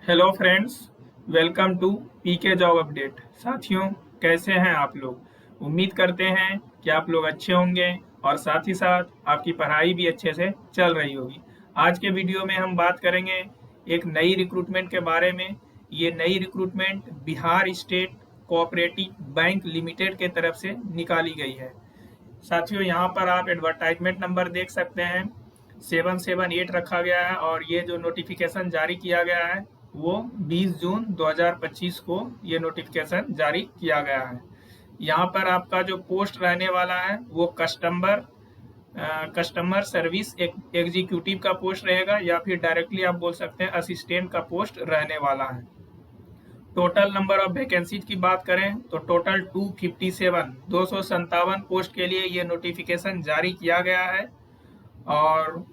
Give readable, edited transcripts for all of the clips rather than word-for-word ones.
Hello friends, welcome to PK job update. साथियों, कैसे हैं आप लोग? उम्मीद करते हैं कि आप लोग अच्छे होंगे और साथ ही साथ आपकी पढ़ाई भी अच्छे से चल रही होगी। आज के वीडियो में हम बात करेंगे एक नई रिक्रूटमेंट के बारे में। ये नई recruitment Bihar state cooperative bank limited के तरफ से निकाली गई है। साथियों, यहाँ पर आप एडवर्टाइजमेंट नंबर देख सकते हैं, 778 रखा गया है और ये जो नोटिफिकेशन जारी किया गया है वो 20 जून 2025 को ये नोटिफिकेशन जारी किया गया है। यहाँ पर आपका जो पोस्ट रहने वाला है वो कस्टमर सर्विस एग्जीक्यूटिव का पोस्ट रहेगा, या फिर डायरेक्टली आप बोल सकते हैं असिस्टेंट का पोस्ट रहने वाला है। टोटल नंबर ऑफ वैकेंसीज की बात करें तो टोटल 257 पोस्ट के लिए ये नोटिफिकेशन जारी किया गया है। और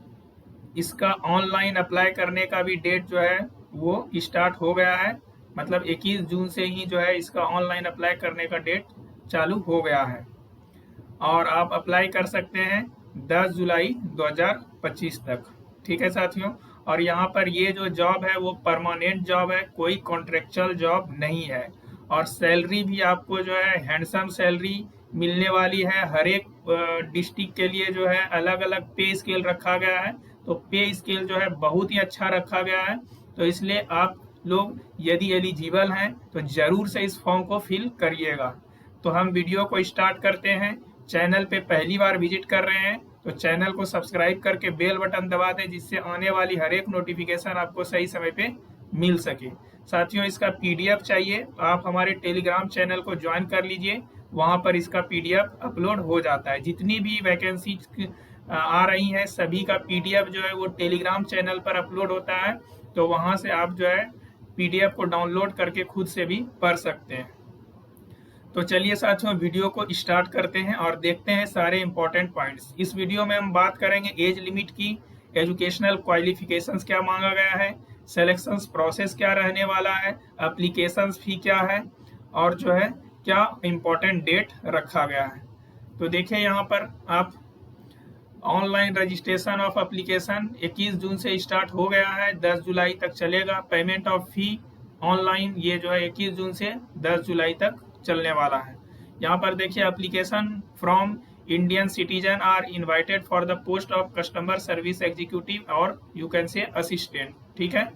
इसका ऑनलाइन अप्लाई करने का भी डेट जो है वो स्टार्ट हो गया है। मतलब 21 जून से ही जो है इसका ऑनलाइन अप्लाई करने का डेट चालू हो गया है और आप अप्लाई कर सकते हैं 10 जुलाई 2025 तक। ठीक है साथियों, और यहाँ पर ये जो जॉब है वो परमानेंट जॉब है, कोई कॉन्ट्रेक्चुअल जॉब नहीं है। और सैलरी भी आपको जो है हैंडसम सैलरी मिलने वाली है। हर एक डिस्ट्रिक्ट के लिए जो है अलग अलग पे स्केल रखा गया है, तो पे स्केल जो है बहुत ही अच्छा रखा गया है। तो इसलिए आप लोग यदि एलिजिबल हैं तो ज़रूर से इस फॉर्म को फिल करिएगा। तो हम वीडियो को स्टार्ट करते हैं। चैनल पे पहली बार विजिट कर रहे हैं तो चैनल को सब्सक्राइब करके बेल बटन दबा दें, जिससे आने वाली हर एक नोटिफिकेशन आपको सही समय पे मिल सके। साथियों, इसका पीडीएफ चाहिए तो आप हमारे टेलीग्राम चैनल को ज्वाइन कर लीजिए, वहाँ पर इसका पीडीएफ अपलोड हो जाता है। जितनी भी वैकेंसी आ रही हैं सभी का पीडीएफ जो है वो टेलीग्राम चैनल पर अपलोड होता है, तो वहाँ से आप जो है पीडीएफ को डाउनलोड करके खुद से भी पढ़ सकते हैं। तो चलिए साथियों, वीडियो को स्टार्ट करते हैं और देखते हैं सारे इंपॉर्टेंट पॉइंट्स। इस वीडियो में हम बात करेंगे एज लिमिट की, एजुकेशनल क्वालिफिकेशंस क्या मांगा गया है, सिलेक्शंस प्रोसेस क्या रहने वाला है, एप्लीकेशंस फी क्या है, और जो है क्या इंपॉर्टेंट डेट रखा गया है। तो देखिए यहाँ पर आप ऑनलाइन रजिस्ट्रेशन ऑफ एप्लीकेशन 21 जून से स्टार्ट हो गया है, 10 जुलाई तक चलेगा। पेमेंट ऑफ फी ऑनलाइन ये जो है 21 जून से 10 जुलाई तक चलने वाला है। यहाँ पर देखिए application from Indian citizen are invited for the post of customer service executive और यू कैन से असिस्टेंट। ठीक है,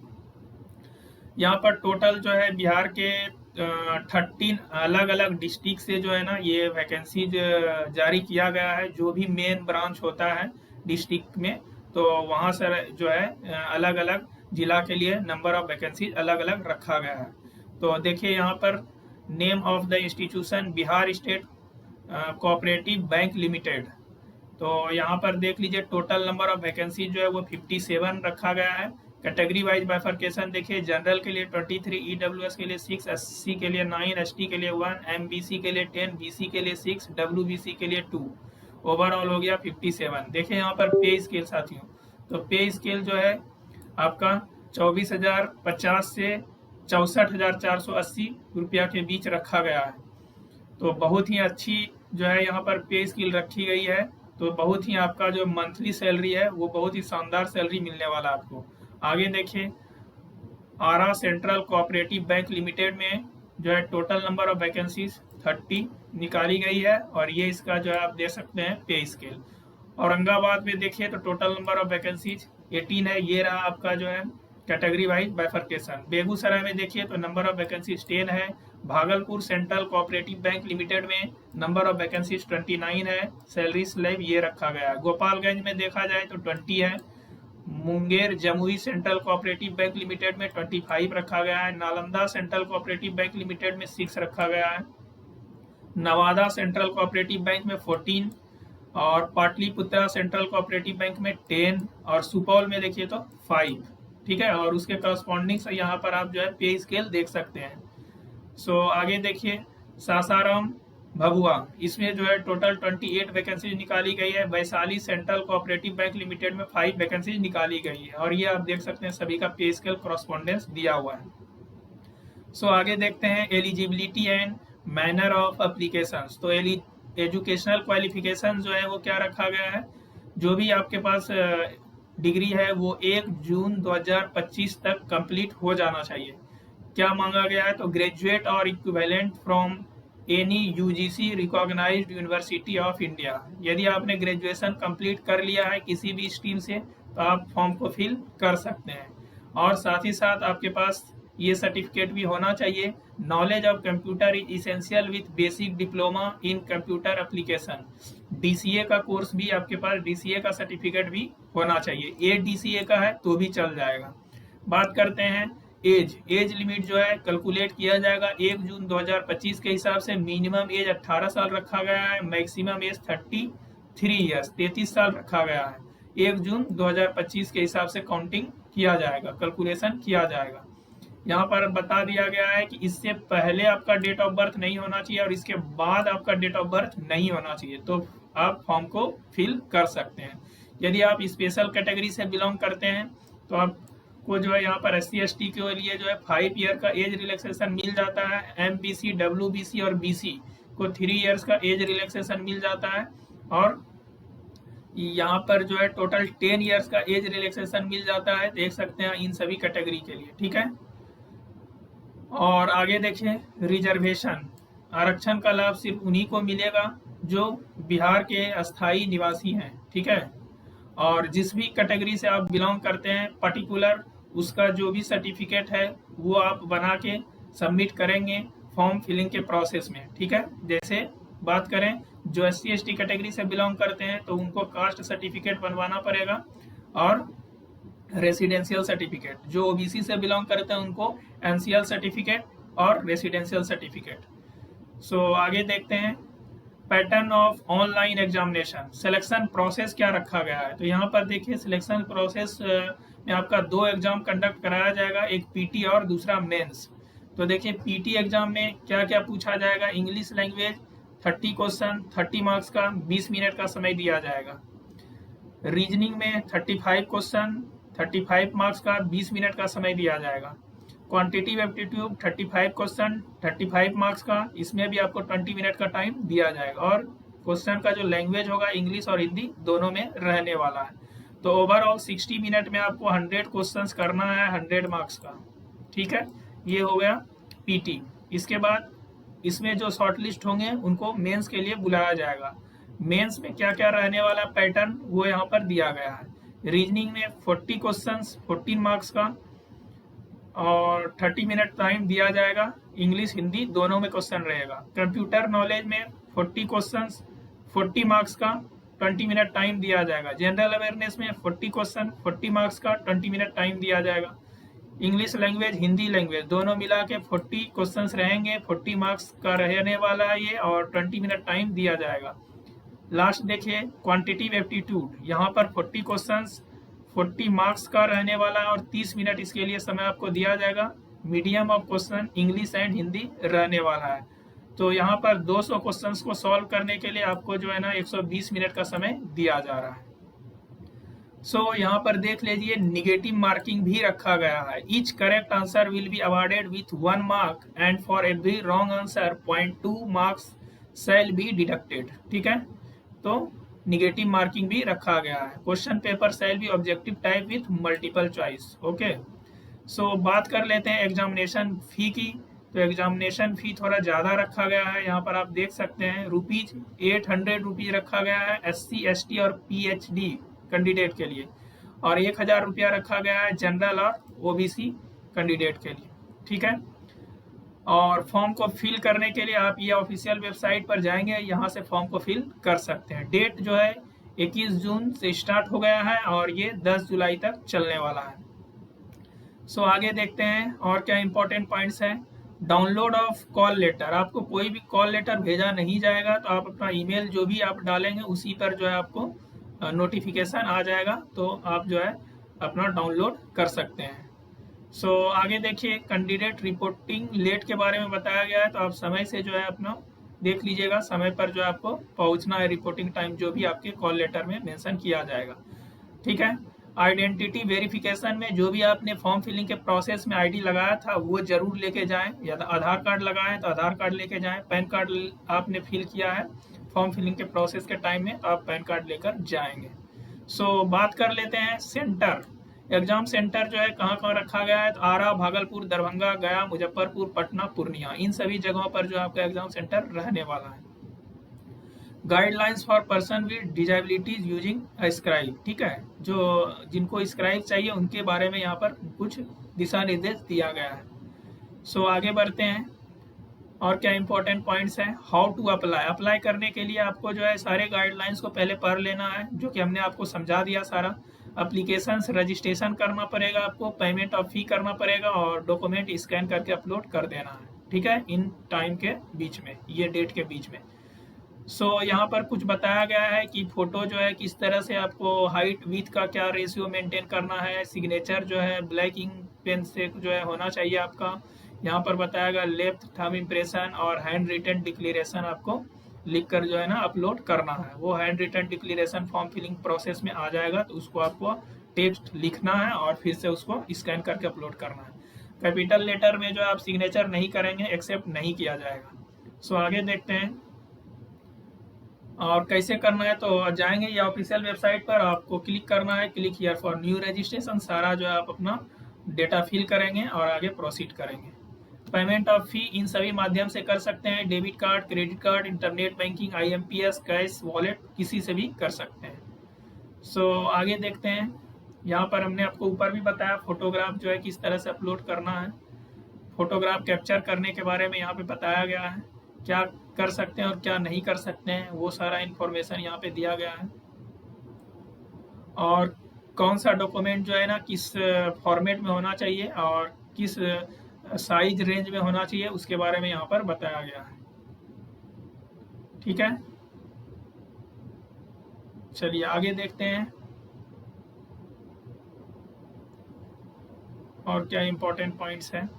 यहाँ पर टोटल जो है बिहार के 13 अलग अलग डिस्ट्रिक्ट से जो है ना ये वैकेंसी जारी किया गया है। जो भी मेन ब्रांच होता है डिस्ट्रिक्ट में, तो वहाँ से जो है अलग अलग जिला के लिए नंबर ऑफ वैकेंसी अलग अलग रखा गया है। तो देखिए यहाँ पर name of the institution Bihar state cooperative bank limited. तो यहाँ पर देख लीजिए टोटल नंबर ऑफ वैकेंसी जो है वो 57 रखा गया है। कैटेगरी वाइज बाइफर्केशन देखिए, जनरल के लिए 23, ईडब्ल्यूएस के लिए 6, एससी के लिए 9, एसटी के लिए 1, एमबीसी के लिए 10, बीसी के लिए 6, डब्ल्यूबीसी के लिए 2। ओवरऑल हो गया 57। देखिए यहाँ पर पे स्केल साथियों, तो पे स्केल जो है आपका 24,050 से 64,480 रुपया के बीच रखा गया है। तो बहुत ही अच्छी जो है यहाँ पर पे स्केल रखी गई है। तो बहुत ही आपका जो मंथली सैलरी है वो बहुत ही शानदार सैलरी मिलने वाला है आपको। आगे देखिए, आरा सेंट्रल कोऑपरेटिव बैंक लिमिटेड में जो है टोटल नंबर ऑफ वैकेंसीज 30 निकाली गई है और ये इसका जो है आप देख सकते हैं पे स्केल। औरंगाबाद में देखिए तो टोटल नंबर ऑफ वैकेंसीज 18 है, ये रहा आपका जो है कैटेगरी वाइज बाइफर्केशन। बेगूसराय में देखिए तो नंबर ऑफ वैकेंसीज 10 है। Bhagalpur central cooperative bank limited में नंबर ऑफ वैकेंसीज 29 है, सैलरी स्लैब ये रखा गया है। गोपालगंज में देखा जाए तो 20 है। Munger Jamui central cooperative bank limited में 25 रखा गया है। Nalanda central cooperative bank limited में 6 रखा गया है। नवादा सेंट्रल कोऑपरेटिव बैंक में 14 और पाटलिपुत्रा सेंट्रल कोऑपरेटिव बैंक में 10 और सुपौल में देखिए तो 5। ठीक है, और उसके करस्पॉन्डिंग से यहाँ पर आप जो है पे स्केल देख सकते हैं। सो आगे देखिए, सासाराम भभुआ, इसमें जो है टोटल 28 वैकेंसीज निकाली गई है। Vaishali central cooperative bank limited में 5 वैकेंसीज निकाली गई है और ये आप देख सकते हैं सभी का पे स्केल करस्पॉन्डेंस दिया हुआ है। सो आगे देखते हैं eligibility and manner of applications. तो एजुकेशनल क्वालिफिकेशन जो है वो क्या रखा गया है, जो भी आपके पास डिग्री है वो 1 जून 2025 तक कंप्लीट हो जाना चाहिए। क्या मांगा गया है? तो ग्रेजुएट और equivalent from any UGC recognised university of India. यदि आपने ग्रेजुएशन कंप्लीट कर लिया है किसी भी स्ट्रीम से तो आप फॉर्म को फिल कर सकते हैं। और साथ ही साथ आपके पास ये सर्टिफिकेट भी होना चाहिए, knowledge of computer is essential with basic diploma in computer application. DCA का कोर्स भी आपके पास, डीसीए का सर्टिफिकेट भी होना चाहिए। ए डीसीए का है तो भी चल जाएगा। बात करते हैं एज लिमिट जो है कैलकुलेट किया जाएगा 1 जून 2025 के हिसाब से। मिनिमम एज 18 साल रखा गया है, मैक्सिमम एज 33 ईयर्स 33 साल रखा गया है। 1 जून 2025 के हिसाब से काउंटिंग किया जाएगा, कैलकुलेशन किया जाएगा। यहाँ पर बता दिया गया है कि इससे पहले आपका डेट ऑफ बर्थ नहीं होना चाहिए और इसके बाद आपका डेट ऑफ बर्थ नहीं होना चाहिए, तो आप फॉर्म को फिल कर सकते हैं। यदि आप स्पेशल कैटेगरी से बिलोंग करते हैं तो आपको जो है यहाँ पर SC/ST के लिए जो है 5 ईयर का एज रिलैक्सेशन मिल जाता है। MBC, WBC और BC को 3 ईयर्स का एज रिलैक्सेशन मिल जाता है। और यहाँ पर जो है टोटल 10 ईयर्स का एज रिलैक्सेशन मिल जाता है, देख सकते हैं इन सभी कैटेगरी के लिए। ठीक है, और आगे देखिए रिजर्वेशन, आरक्षण का लाभ सिर्फ उन्हीं को मिलेगा जो बिहार के अस्थायी निवासी हैं। ठीक है, और जिस भी कैटेगरी से आप बिलोंग करते हैं पर्टिकुलर, उसका जो भी सर्टिफिकेट है वो आप बना के सबमिट करेंगे फॉर्म फिलिंग के प्रोसेस में। ठीक है, जैसे बात करें जो SC/ST कैटेगरी से बिलोंग करते हैं तो उनको कास्ट सर्टिफिकेट बनवाना पड़ेगा, और रेसिडेंशियल सर्टिफिकेट। जो OBC से बिलोंग करते हैं उनको NCL सर्टिफिकेट और रेसिडेंशियल सर्टिफिकेट। सो आगे देखते हैं pattern of online examination, selection process क्या रखा गया है। तो यहाँ पर देखिए सिलेक्शन प्रोसेस में आपका 2 एग्जाम कंडक्ट कराया जाएगा, एक PT और दूसरा मेंस। तो देखिए PT एग्जाम में क्या क्या पूछा जाएगा। इंग्लिश लैंग्वेज 30 क्वेश्चन 30 मार्क्स का 20 मिनट का समय दिया जाएगा। रीजनिंग में 35 क्वेश्चन 35 मार्क्स का 20 मिनट का समय दिया जाएगा। क्वांटिटिव एप्टीट्यूड 35 क्वेश्चन 35 मार्क्स का, इसमें भी आपको 20 मिनट का टाइम दिया जाएगा। और क्वेश्चन का जो लैंग्वेज होगा इंग्लिश और हिंदी दोनों में रहने वाला है। तो ओवरऑल 60 मिनट में आपको 100 क्वेश्चंस करना है 100 मार्क्स का। ठीक है, ये हो गया PT। इसके बाद इसमें जो शॉर्टलिस्ट होंगे उनको मेंस के लिए बुलाया जाएगा। मेंस में क्या क्या रहने वाला पैटर्न वो यहाँ पर दिया गया है। रीजनिंग में 40 क्वेश्चंस 14 मार्क्स का और 30 मिनट टाइम दिया जाएगा। इंग्लिश हिंदी दोनों में क्वेश्चन रहेगा। कंप्यूटर नॉलेज में 40 क्वेश्चंस 40 मार्क्स का 20 मिनट टाइम दिया जाएगा। जनरल अवेयरनेस में 40 क्वेश्चन 40 मार्क्स का 20 मिनट टाइम दिया जाएगा। इंग्लिश लैंग्वेज हिंदी लैंग्वेज दोनों मिला के 40 क्वेश्चंस रहेंगे, 40 मार्क्स का रहने वाला है ये, और 20 मिनट टाइम दिया जाएगा। लास्ट देखिए क्वांटिटिव एप्टीट्यूड, यहाँ पर 40 क्वेश्चंस 40 मार्क्स का रहने वाला है और 30 मिनट इसके लिए समय आपको दिया जाएगा। Medium of question English and Hindi रहने वाला है। तो यहाँ पर 200 क्वेश्चंस को सॉल्व करने के लिए आपको जो है ना 120 मिनट का समय दिया जा रहा है। सो यहाँ पर देख लीजिए निगेटिव मार्किंग भी रखा गया है। Each correct answer will be awarded with 1 mark and for every wrong answer 0.2 marks shall be deducted. ठीक है, तो निगेटिव मार्किंग भी रखा गया है। Question paper shall be objective type with multiple choice. Okay, so बात कर लेते हैं एग्जामिनेशन फी की। तो एग्जामिनेशन फी थोड़ा ज़्यादा रखा गया है, यहाँ पर आप देख सकते हैं ₹800 रखा गया है SC/ST और PhD कैंडिडेट के लिए, और 1000 रुपया रखा गया है जनरल और OBC कैंडिडेट के लिए। ठीक है, और फॉर्म को फिल करने के लिए आप ये ऑफिशियल वेबसाइट पर जाएंगे, यहाँ से फॉर्म को फिल कर सकते हैं। डेट जो है 21 जून से स्टार्ट हो गया है और ये 10 जुलाई तक चलने वाला है। सो आगे देखते हैं और क्या इंपॉर्टेंट पॉइंट्स हैं। डाउनलोड ऑफ कॉल लेटर, आपको कोई भी कॉल लेटर भेजा नहीं जाएगा, तो आप अपना ईमेल जो भी आप डालेंगे उसी पर जो है आपको नोटिफिकेशन आ जाएगा, तो आप जो है अपना डाउनलोड कर सकते हैं। सो आगे देखिए कैंडिडेट रिपोर्टिंग लेट के बारे में बताया गया है, तो आप समय से जो है अपना देख लीजिएगा, समय पर जो है आपको पहुंचना है, रिपोर्टिंग टाइम जो भी आपके कॉल लेटर में मेंशन किया जाएगा। ठीक है, आइडेंटिटी वेरिफिकेशन में जो भी आपने फॉर्म फिलिंग के प्रोसेस में ID लगाया था वो जरूर लेके जाएं, या आधार कार्ड लगाएं तो आधार कार्ड लेके जाएं। पैन कार्ड आपने फिल किया है फॉर्म फिलिंग के प्रोसेस के टाइम में, तो आप पैन कार्ड लेकर जाएंगे। बात कर लेते हैं सेंटर। एग्जाम सेंटर जो है कहाँ कहाँ रखा गया है, तो आरा, भागलपुर, दरभंगा, गया, मुजफ्फरपुर, पटना, पूर्णिया, इन सभी जगहों पर जो आपका एग्जाम सेंटर रहने वाला है। Guidelines for person with disabilities using scribe, ठीक है, जो जिनको स्क्राइब चाहिए उनके बारे में यहाँ पर कुछ दिशा निर्देश दिया गया है। आगे बढ़ते हैं और क्या इंपॉर्टेंट पॉइंट्स हैं। हाउ टू अप्लाई, अप्लाई करने के लिए आपको जो है सारे गाइडलाइंस को पहले पढ़ लेना है, जो कि हमने आपको समझा दिया सारा। अप्लीकेशन रजिस्ट्रेशन करना पड़ेगा आपको, पेमेंट ऑफ फी करना पड़ेगा और डॉक्यूमेंट स्कैन करके अपलोड कर देना है, ठीक है, इन टाइम के बीच में, ये डेट के बीच में। यहाँ पर कुछ बताया गया है कि फोटो जो है किस तरह से आपको हाइट विथ का क्या रेशियो मेंटेन करना है। सिग्नेचर जो है ब्लैक इंक पेन से जो है होना चाहिए आपका। यहाँ पर बताया गया लेफ्ट थंब इम्प्रेशन और हैंड रिटन डिक्लेरेशन आपको लिख कर जो है ना अपलोड करना है। वो hand written declaration form filling process में आ जाएगा, तो उसको आपको टेक्स्ट लिखना है और फिर से उसको स्कैन करके अपलोड करना है। कैपिटल लेटर में जो आप सिग्नेचर नहीं करेंगे एक्सेप्ट नहीं किया जाएगा। आगे देखते हैं और कैसे करना है। तो जाएंगे ये ऑफिशियल वेबसाइट पर, आपको क्लिक करना है, click here for new registration, सारा जो है आप अपना डेटा फिल करेंगे और आगे प्रोसीड करेंगे। पेमेंट ऑफ फी इन सभी माध्यम से कर सकते हैं, debit card, credit card, internet banking, IMPS, cash, wallet, किसी से भी कर सकते हैं। आगे देखते हैं। यहाँ पर हमने आपको ऊपर भी बताया फोटोग्राफ जो है किस तरह से अपलोड करना है। फोटोग्राफ कैप्चर करने के बारे में यहाँ पे बताया गया है, क्या कर सकते हैं और क्या नहीं कर सकते हैं, वो सारा इंफॉर्मेशन यहाँ पे दिया गया है। और कौन सा डॉक्यूमेंट जो है ना किस फॉर्मेट में होना चाहिए और किस साइज रेंज में होना चाहिए, उसके बारे में यहाँ पर बताया गया है, ठीक है। चलिए आगे देखते हैं और क्या इंपॉर्टेंट पॉइंट्स हैं।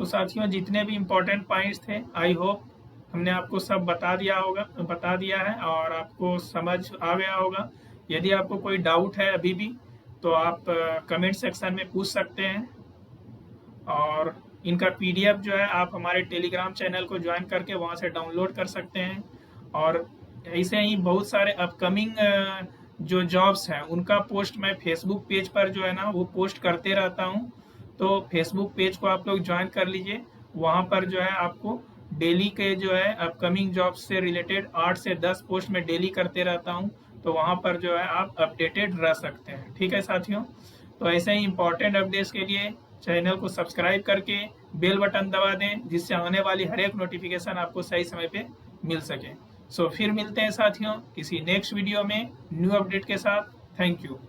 साथियों जितने भी इम्पोर्टेंट पॉइंट्स थे आई होप हमने आपको सब बता दिया है और आपको समझ आ गया होगा। यदि आपको कोई डाउट है अभी भी तो आप कमेंट सेक्शन में पूछ सकते हैं और इनका PDF जो है आप हमारे टेलीग्राम चैनल को ज्वाइन करके वहाँ से डाउनलोड कर सकते हैं। और ऐसे ही बहुत सारे अपकमिंग जो जॉब्स हैं उनका पोस्ट मैं फेसबुक पेज पर जो है ना वो पोस्ट करते रहता हूँ, तो फेसबुक पेज को आप लोग ज्वाइन कर लीजिए। वहाँ पर जो है आपको डेली के जो है अपकमिंग जॉब्स से रिलेटेड 8 से 10 पोस्ट में डेली करते रहता हूँ, तो वहाँ पर जो है आप अपडेटेड रह सकते हैं, ठीक है साथियों। तो ऐसे ही इम्पोर्टेंट अपडेट्स के लिए चैनल को सब्सक्राइब करके बेल बटन दबा दें, जिससे आने वाली हर एक नोटिफिकेशन आपको सही समय पे मिल सके। फिर मिलते हैं साथियों किसी नेक्स्ट वीडियो में न्यू अपडेट के साथ। Thank you.